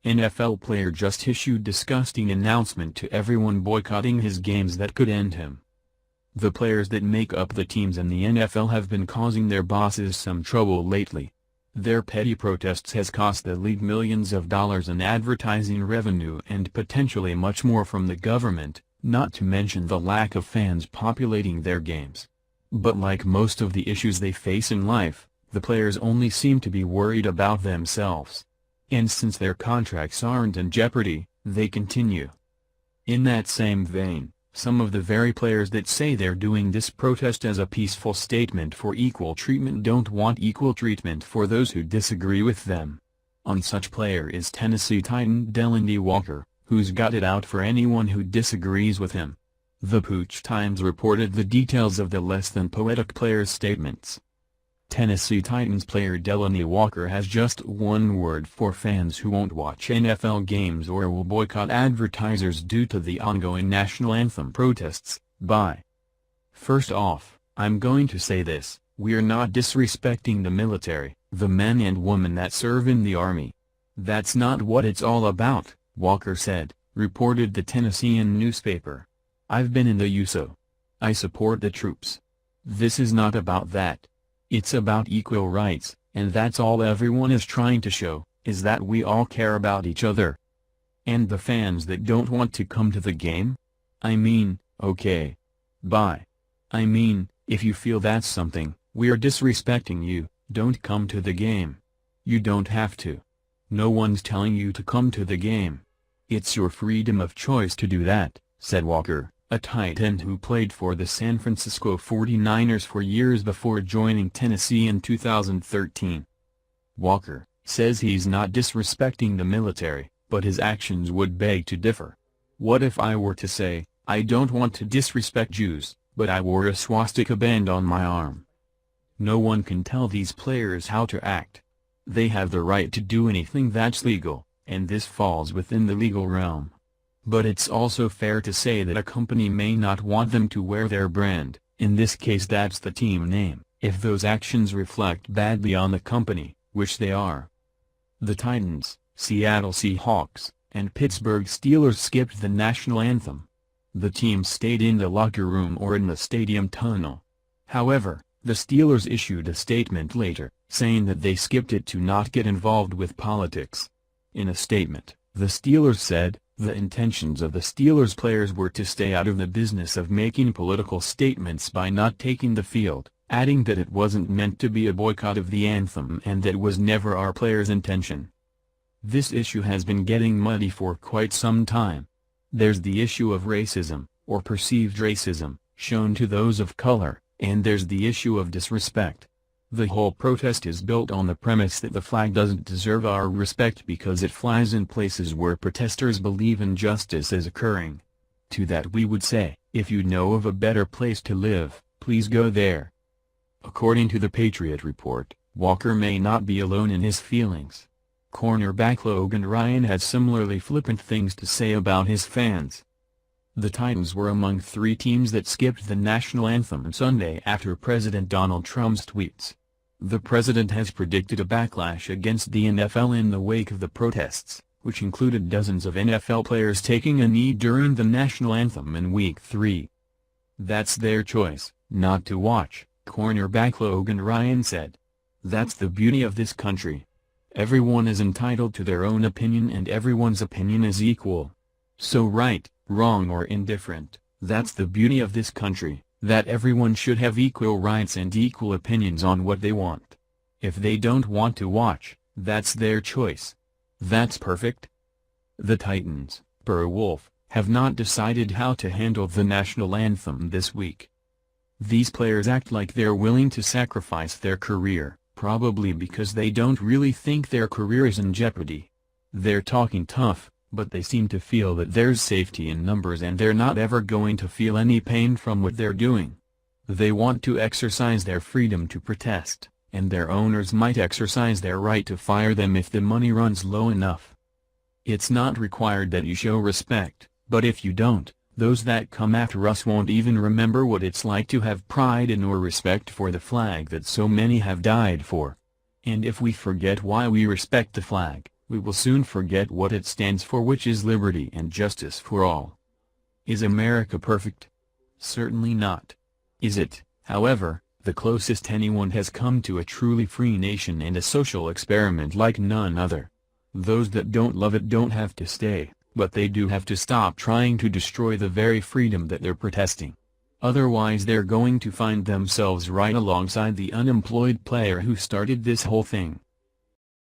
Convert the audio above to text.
NFL player just issued disgusting announcement to everyone boycotting his games that could end him. The players that make up the teams in the NFL have been causing their bosses some trouble lately. Their petty protests has cost the league millions of dollars in advertising revenue and potentially much more from the government, not to mention the lack of fans populating their games. But like most of the issues they face in life, the players only seem to be worried about themselves. And since their contracts aren't in jeopardy, they continue. In that same vein, some of the very players that say they're doing this protest as a peaceful statement for equal treatment don't want equal treatment for those who disagree with them. One such player is Tennessee Titan Delanie Walker, who's got it out for anyone who disagrees with him. The Pooch Times reported the details of the less-than-poetic player's statements. Tennessee Titans player Delanie Walker has just one word for fans who won't watch NFL games or will boycott advertisers due to the ongoing national anthem protests: bye. First off, I'm going to say this: we're not disrespecting the military, the men and women that serve in the Army. That's not what it's all about, Walker said, reported the Tennessean newspaper. I've been in the USO. I support the troops. This is not about that. It's about equal rights, and that's all everyone is trying to show, is that we all care about each other. And the fans that don't want to come to the game? I mean, okay. Bye. I mean, if you feel that's something, we're disrespecting you, don't come to the game. You don't have to. No one's telling you to come to the game. It's your freedom of choice to do that, said Walker, a tight end who played for the San Francisco 49ers for years before joining Tennessee in 2013. Walker says he's not disrespecting the military, but his actions would beg to differ. What if I were to say, I don't want to disrespect Jews, but I wore a swastika band on my arm? No one can tell these players how to act. They have the right to do anything that's legal, and this falls within the legal realm. But it's also fair to say that a company may not want them to wear their brand, in this case that's the team name, if those actions reflect badly on the company, which they are. The Titans, Seattle Seahawks, and Pittsburgh Steelers skipped the national anthem. The teams stayed in the locker room or in the stadium tunnel. However, the Steelers issued a statement later, saying that they skipped it to not get involved with politics. In a statement, the Steelers said, the intentions of the Steelers players were to stay out of the business of making political statements by not taking the field, adding that it wasn't meant to be a boycott of the anthem and that was never our players' intention. This issue has been getting muddy for quite some time. There's the issue of racism, or perceived racism, shown to those of color, and there's the issue of disrespect. The whole protest is built on the premise that the flag doesn't deserve our respect because it flies in places where protesters believe injustice is occurring. To that we would say, if you know of a better place to live, please go there. According to the Patriot Report, Walker may not be alone in his feelings. Cornerback Logan Ryan had similarly flippant things to say about his fans. The Titans were among 3 teams that skipped the national anthem Sunday after President Donald Trump's tweets. The president has predicted a backlash against the NFL in the wake of the protests, which included dozens of NFL players taking a knee during the national anthem in Week 3. That's their choice, not to watch, cornerback Logan Ryan said. That's the beauty of this country. Everyone is entitled to their own opinion and everyone's opinion is equal. So right, wrong or indifferent, that's the beauty of this country, that everyone should have equal rights and equal opinions on what they want. If they don't want to watch, that's their choice. That's perfect. The Titans, per Wolf, have not decided how to handle the national anthem this week. These players act like they're willing to sacrifice their career, probably because they don't really think their career is in jeopardy. They're talking tough, but they seem to feel that there's safety in numbers and they're not ever going to feel any pain from what they're doing. They want to exercise their freedom to protest, and their owners might exercise their right to fire them if the money runs low enough. It's not required that you show respect, but if you don't, those that come after us won't even remember what it's like to have pride in or respect for the flag that so many have died for. And if we forget why we respect the flag, We will soon forget what it stands for, which is liberty and justice for all. Is America perfect? Certainly not. Is it, however, the closest anyone has come to a truly free nation and a social experiment like none other? Those that don't love it don't have to stay, but they do have to stop trying to destroy the very freedom that they're protesting. Otherwise they're going to find themselves right alongside the unemployed player who started this whole thing.